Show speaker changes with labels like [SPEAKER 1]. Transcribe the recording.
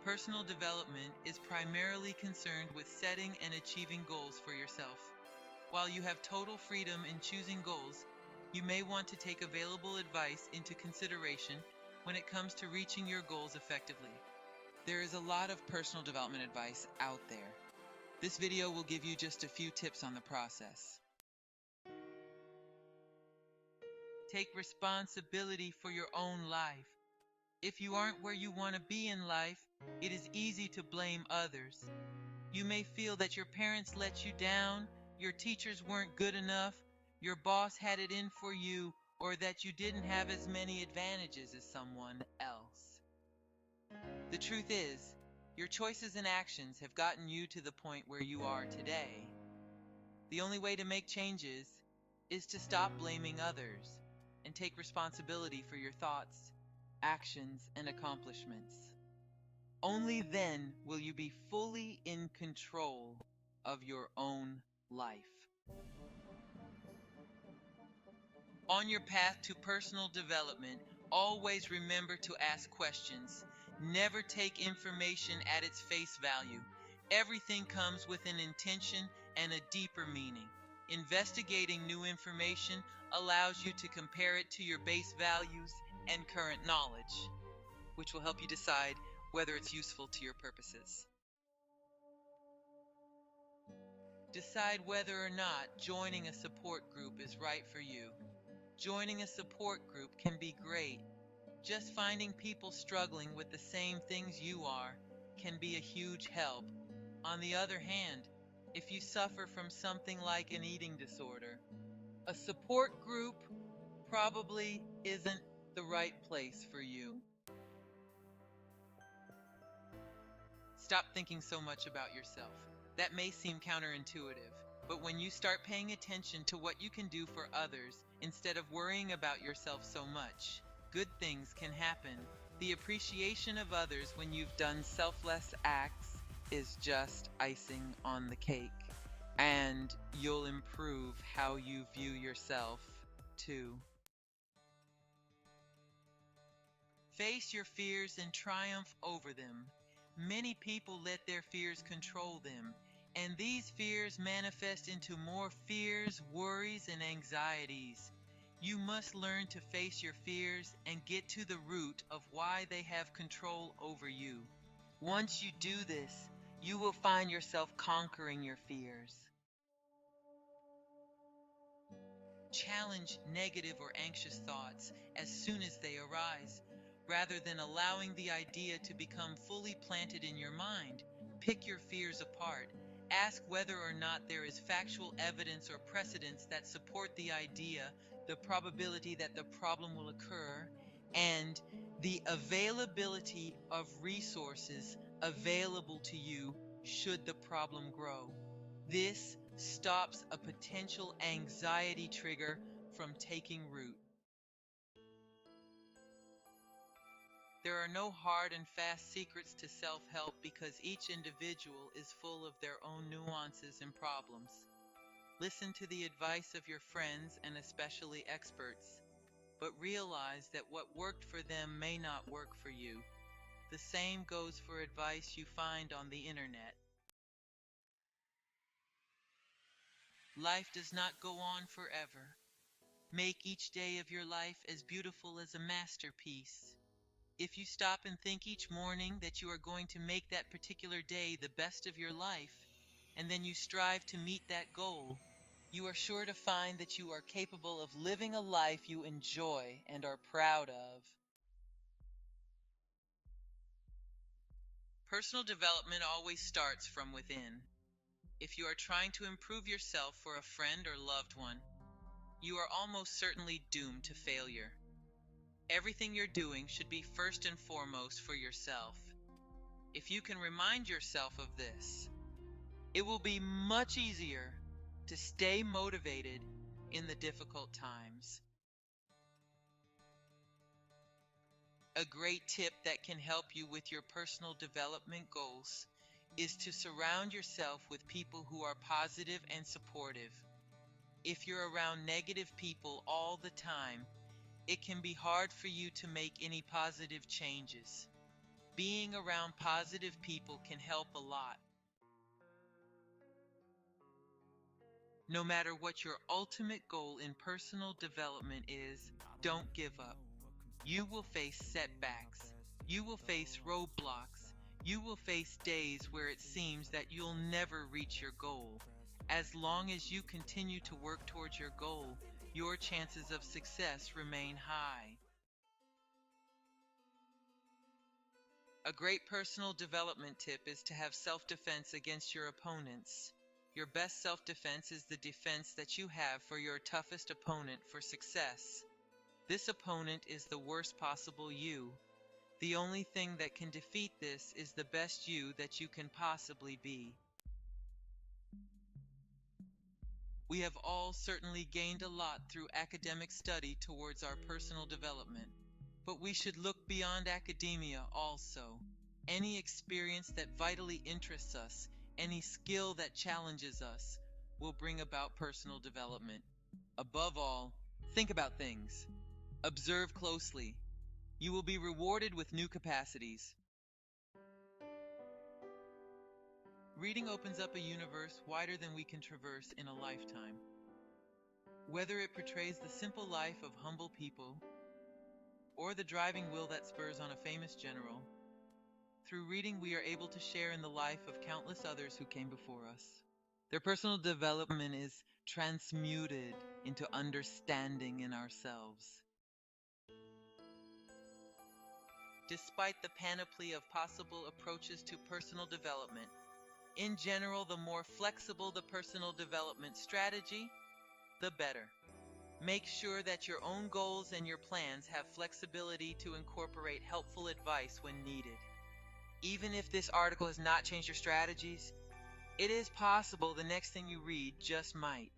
[SPEAKER 1] Personal development is primarily concerned with setting and achieving goals for yourself. While you have total freedom in choosing goals, you may want to take available advice into consideration when it comes to reaching your goals effectively. There is a lot of personal development advice out there. This video will give you just a few tips on the process. Take responsibility for your own life. If you aren't where you want to be in life, it is easy to blame others. You may feel that your parents let you down, your teachers weren't good enough, your boss had it in for you, or that you didn't have as many advantages as someone else. The truth is, your choices and actions have gotten you to the point where you are today. The only way to make changes is to stop blaming others and take responsibility for your thoughts, actions, and accomplishments. Only then will you be fully in control of your own life. On your path to personal development, always remember to ask questions. Never take information at its face value. Everything comes with an intention and a deeper meaning. Investigating new information allows you to compare it to your base values and current knowledge, which will help you decide whether it's useful to your purposes. Decide whether or not joining a support group is right for you. Joining a support group can be great. Just finding people struggling with the same things you are can be a huge help. On the other hand, if you suffer from something like an eating disorder, a support group probably isn't the right place for you. Stop thinking so much about yourself. That may seem counterintuitive, but when you start paying attention to what you can do for others instead of worrying about yourself so much, good things can happen. The appreciation of others when you've done selfless acts is just icing on the cake, and you'll improve how you view yourself too. Face your fears and triumph over them. Many people let their fears control them, and these fears manifest into more fears, worries, and anxieties. You must learn to face your fears and get to the root of why they have control over you. Once you do this, you will find yourself conquering your fears. Challenge negative or anxious thoughts as soon as they arise, rather than allowing the idea to become fully planted in your mind. Pick your fears apart. Ask whether or not there is factual evidence or precedents that support the idea, the probability that the problem will occur, and the availability of resources available to you should the problem grow. This stops a potential anxiety trigger from taking root. There are no hard and fast secrets to self-help because each individual is full of their own nuances and problems. Listen to the advice of your friends and especially experts, but realize that what worked for them may not work for you. The same goes for advice you find on the internet. Life does not go on forever. Make each day of your life as beautiful as a masterpiece. If you stop and think each morning that you are going to make that particular day the best of your life, and then you strive to meet that goal, you are sure to find that you are capable of living a life you enjoy and are proud of. Personal development always starts from within. If you are trying to improve yourself for a friend or loved one, you are almost certainly doomed to failure. Everything you're doing should be first and foremost for yourself. If you can remind yourself of this, it will be much easier to stay motivated in the difficult times. A great tip that can help you with your personal development goals is to surround yourself with people who are positive and supportive. If you're around negative people all the time, it can be hard for you to make any positive changes. Being around positive people can help a lot. No matter what your ultimate goal in personal development is, don't give up. You will face setbacks. You will face roadblocks. You will face days where it seems that you'll never reach your goal. As long as you continue to work towards your goal, your chances of success remain high. A great personal development tip is to have self-defense against your opponents. Your best self-defense is the defense that you have for your toughest opponent for success. This opponent is the worst possible you. The only thing that can defeat this is the best you that you can possibly be. We have all certainly gained a lot through academic study towards our personal development, but we should look beyond academia also. Any experience that vitally interests us, any skill that challenges us, will bring about personal development. Above all, think about things. Observe closely. You will be rewarded with new capacities. Reading opens up a universe wider than we can traverse in a lifetime. Whether it portrays the simple life of humble people, or the driving will that spurs on a famous general, through reading we are able to share in the life of countless others who came before us. Their personal development is transmuted into understanding in ourselves. Despite the panoply of possible approaches to personal development, in general, the more flexible the personal development strategy, the better. Make sure that your own goals and your plans have flexibility to incorporate helpful advice when needed. Even if this article has not changed your strategies, it is possible the next thing you read just might.